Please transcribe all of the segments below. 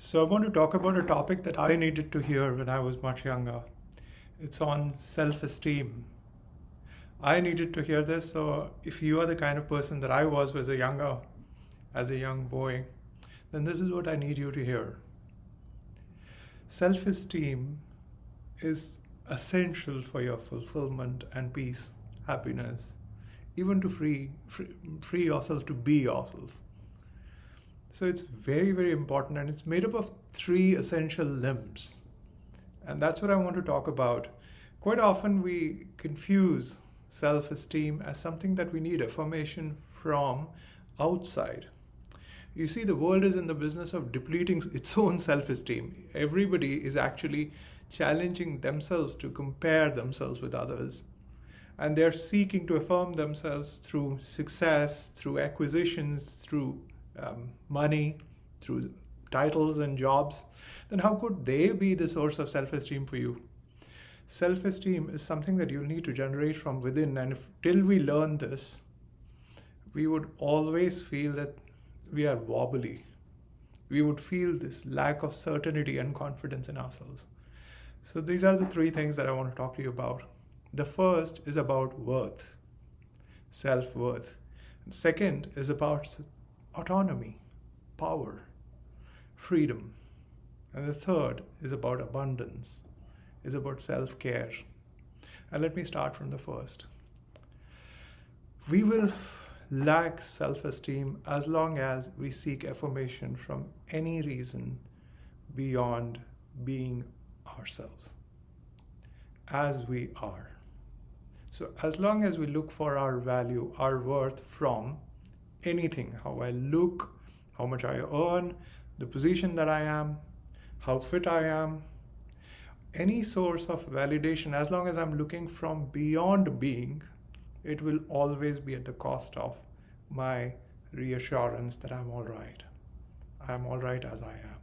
So, I want to talk about a topic that I needed to hear when I was much younger. It's on self esteem. I needed to hear this, so if you are the kind of person that I was as a young boy, then this is what I need you to hear. Self esteem is essential for your fulfillment and peace, happiness, even to free yourself to be yourself. So it's very, very important, and it's made up of three essential limbs. And that's what I want to talk about. Quite often we confuse self esteem as something that we need affirmation from outside. You see, the world is in the business of depleting its own self esteem. Everybody is actually challenging themselves to compare themselves with others. And they're seeking to affirm themselves through success, through acquisitions, through money, through titles and jobs. Then how could they be the source of self esteem for you? Self esteem is something that you need to generate from within. And if till we learn this, we would always feel that we are wobbly. We would feel this lack of certainty and confidence in ourselves. So these are the three things that I want to talk to you about. The first is about worth, self-worth. And second is about autonomy, power, freedom. And the third is about abundance, is about self-care. And let me start from the first. We will lack self-esteem as long as we seek affirmation from any reason beyond being ourselves, as we are. So as long as we look for our value, our worth from anything, how I look, how much I earn, the position that I am, how fit I am, any source of validation, as long as I'm looking from beyond being, it will always be at the cost of my reassurance that I'm all right. I'm all right as I am.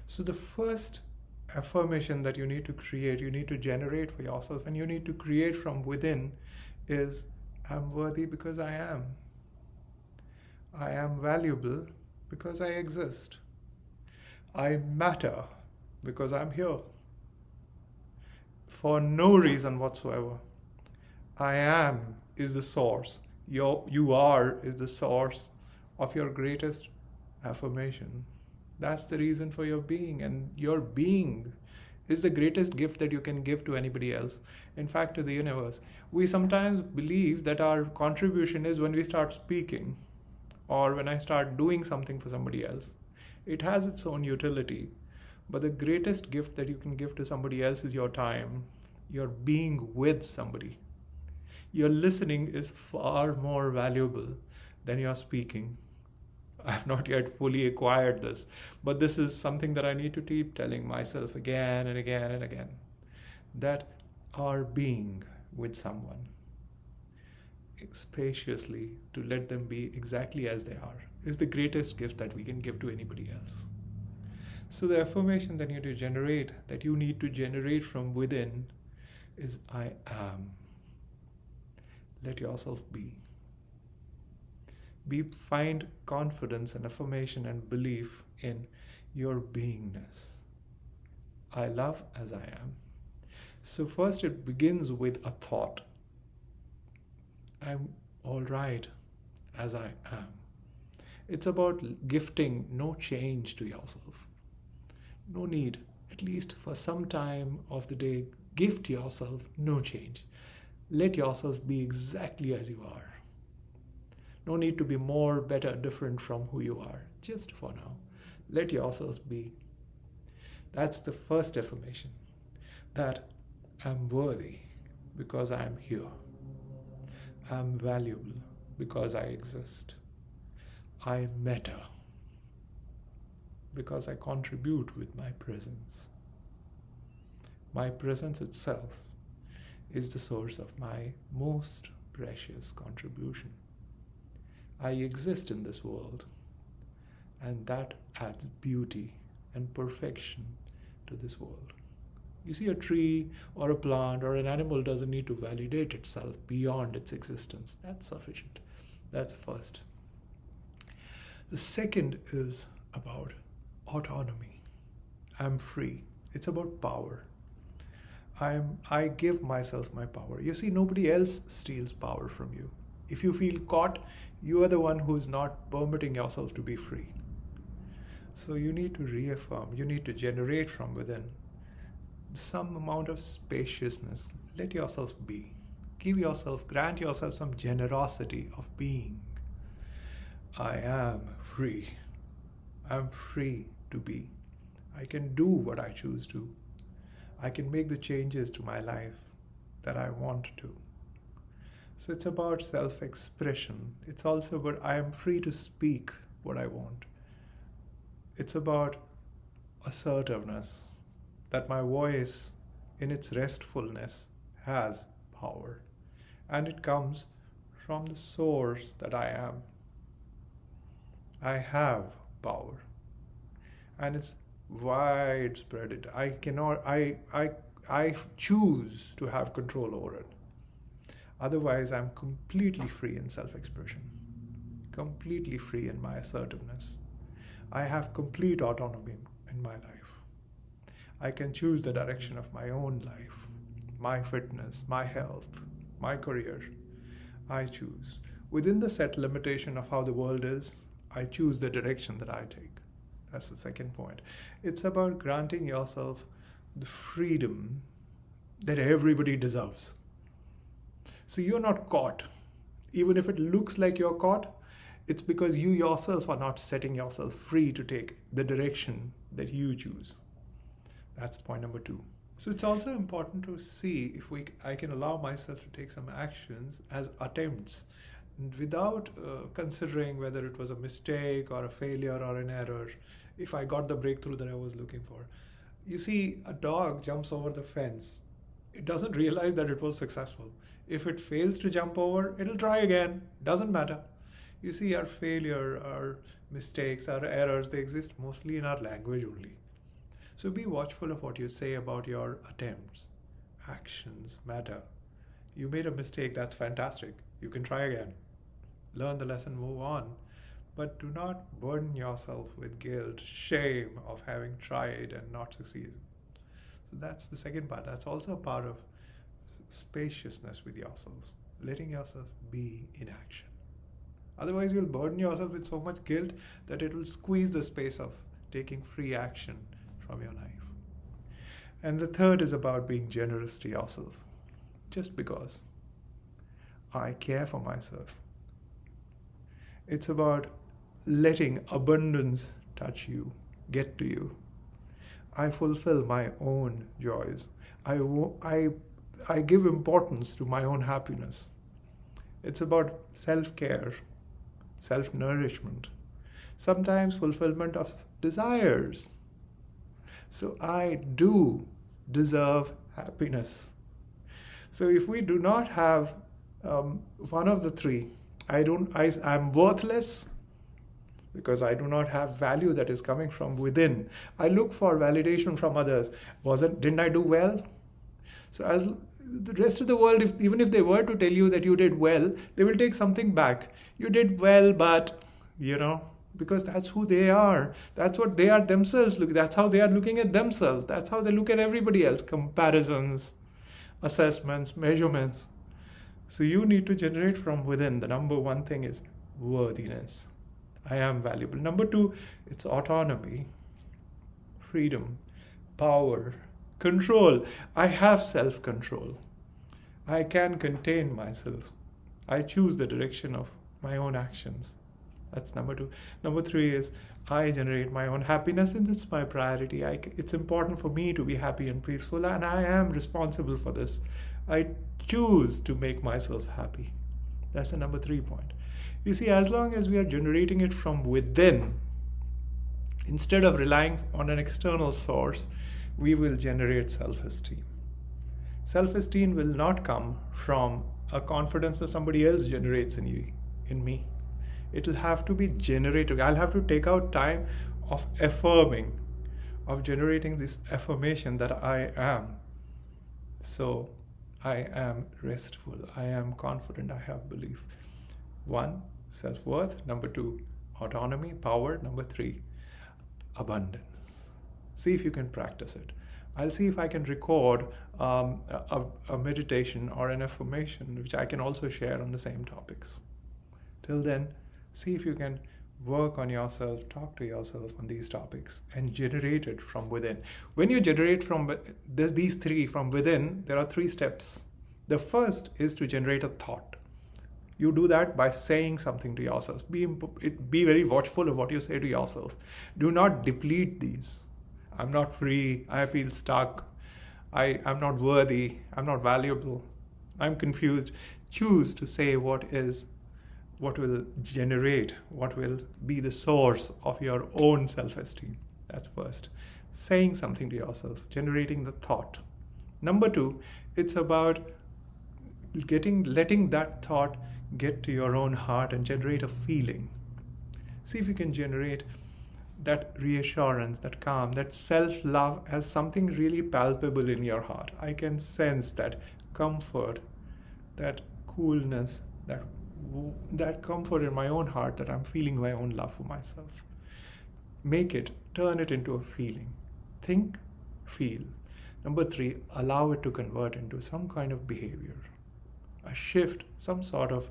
So the first affirmation that you need to create, you need to generate for yourself, and you need to create from within is, I'm worthy because I am. I am valuable because I exist. I matter because I'm here. For no reason whatsoever. I am is the source. You are is the source of your greatest affirmation. That's the reason for your being, and your being is the greatest gift that you can give to anybody else. In fact, to the universe. We sometimes believe that our contribution is when we start speaking or when I start doing something for somebody else. It has its own utility, but the greatest gift that you can give to somebody else is your time, your being with somebody. Your listening is far more valuable than your speaking. I have not yet fully acquired this, but this is something that I need to keep telling myself again and again and again, that our being with someone spaciously, to let them be exactly as they are, is the greatest gift that we can give to anybody else. So the affirmation that you need to generate from within is, I am. Let yourself be. Find confidence and affirmation and belief in your beingness. I love as I am. So first it begins with a thought. I'm all right as I am. It's about gifting no change to yourself. No need, at least for some time of the day, gift yourself no change. Let yourself be exactly as you are. No need to be more, better, different from who you are. Just for now. Let yourself be. That's the first affirmation. That I'm worthy because I'm here. I'm valuable because I exist. I matter because I contribute with my presence. My presence itself is the source of my most precious contribution. I exist in this world, and that adds beauty and perfection to this world. You see, a tree or a plant or an animal doesn't need to validate itself beyond its existence. That's sufficient. That's first. The second is about autonomy. I'm free. It's about power. I give myself my power. You see, nobody else steals power from you. If you feel caught, you are the one who is not permitting yourself to be free. So you need to reaffirm, you need to generate from within some amount of spaciousness. Let yourself be. Grant yourself some generosity of being. I am free. I'm free to be. I can do what I choose to. I can make the changes to my life that I want to. So it's about self-expression. It's also about I am free to speak what I want. It's about assertiveness, that my voice in its restfulness has power. And it comes from the source that I am. I have power. And it's widespread. I choose to have control over it. Otherwise, I'm completely free in self-expression, completely free in my assertiveness. I have complete autonomy in my life. I can choose the direction of my own life, my fitness, my health, my career. I choose. Within the set limitation of how the world is, I choose the direction that I take. That's the second point. It's about granting yourself the freedom that everybody deserves. So you're not caught. Even if it looks like you're caught, it's because you yourself are not setting yourself free to take the direction that you choose. That's point number 2. So it's also important to see if I can allow myself to take some actions as attempts without considering whether it was a mistake or a failure or an error, if I got the breakthrough that I was looking for. You see, a dog jumps over the fence. It doesn't realize that it was successful. If it fails to jump over, it'll try again. Doesn't matter. You see, our failure, our mistakes, our errors, they exist mostly in our language only. So be watchful of what you say about your attempts. Actions matter. You made a mistake, that's fantastic. You can try again. Learn the lesson, move on. But do not burden yourself with guilt, shame of having tried and not succeeded. So that's the second part. That's also a part of spaciousness with yourself, letting yourself be in action. Otherwise, you'll burden yourself with so much guilt that it will squeeze the space of taking free action from your life. And the third is about being generous to yourself. Just because I care for myself. It's about letting abundance touch you, get to you. I fulfill my own joys. I give importance to my own happiness. It's about self-care, self-nourishment, sometimes fulfillment of desires. So I do deserve happiness. So if we do not have one of the three, I'm worthless because I do not have value that is coming from within. I look for validation from others. Didn't I do well? So as the rest of the world, even if they were to tell you that you did well, they will take something back. You did well, but, because that's who they are. That's what they are themselves. That's how they are looking at themselves. That's how they look at everybody else. Comparisons, assessments, measurements. So you need to generate from within. The number one thing is worthiness. I am valuable. Number 2, it's autonomy, freedom, power, control. I have self-control. I can contain myself. I choose the direction of my own actions. That's number 2. Number 3 is I generate my own happiness, and it's my priority. It's important for me to be happy and peaceful, and I am responsible for this. I choose to make myself happy. That's the number 3 point. You see, as long as we are generating it from within, instead of relying on an external source, we will generate self-esteem. Self-esteem will not come from a confidence that somebody else generates in me. It will have to be generated. I'll have to take out time of affirming, of generating this affirmation that I am. So I am restful. I am confident. I have belief. 1, self-worth. Number 2, autonomy, power. Number 3, abundance. See if you can practice it. I'll see if I can record a meditation or an affirmation, which I can also share on the same topics. Till then, see if you can work on yourself, talk to yourself on these topics, and generate it from within. When you generate from these three from within, there are 3 steps. The first is to generate a thought. You do that by saying something to yourself. Be very watchful of what you say to yourself. Do not deplete these. I'm not free. I feel stuck. I'm not worthy. I'm not valuable. I'm confused. Choose to say what will generate, what will be the source of your own self-esteem. That's first. Saying something to yourself, generating the thought. Number 2, it's about letting that thought get to your own heart and generate a feeling. See if you can generate that reassurance, that calm, that self-love as something really palpable in your heart. I can sense that comfort, that coolness, that comfort in my own heart, that I'm feeling my own love for myself. Turn it into a feeling. Think, feel. Number 3, allow it to convert into some kind of behavior, a shift, some sort of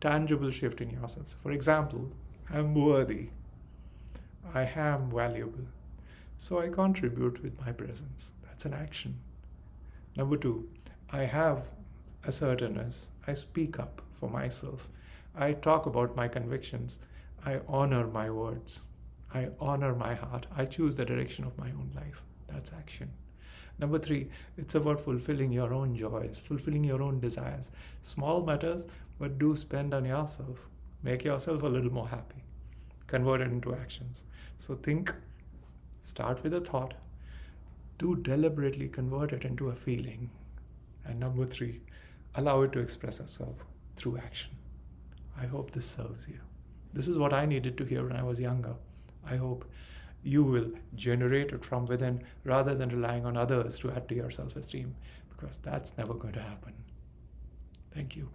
tangible shift in yourself. For example, I'm worthy. I am valuable. So I contribute with my presence. That's an action. Number 2, I have assertiveness. I speak up for myself. I talk about my convictions. I honor my words. I honor my heart. I choose the direction of my own life. That's action. Number 3, it's about fulfilling your own joys, fulfilling your own desires. Small matters, but do spend on yourself. Make yourself a little more happy. Convert it into actions. So think, start with a thought. Do deliberately convert it into a feeling. And number 3, allow it to express itself through action. I hope this serves you. This is what I needed to hear when I was younger. I hope you will generate it from within rather than relying on others to add to your self-esteem, because that's never going to happen. Thank you.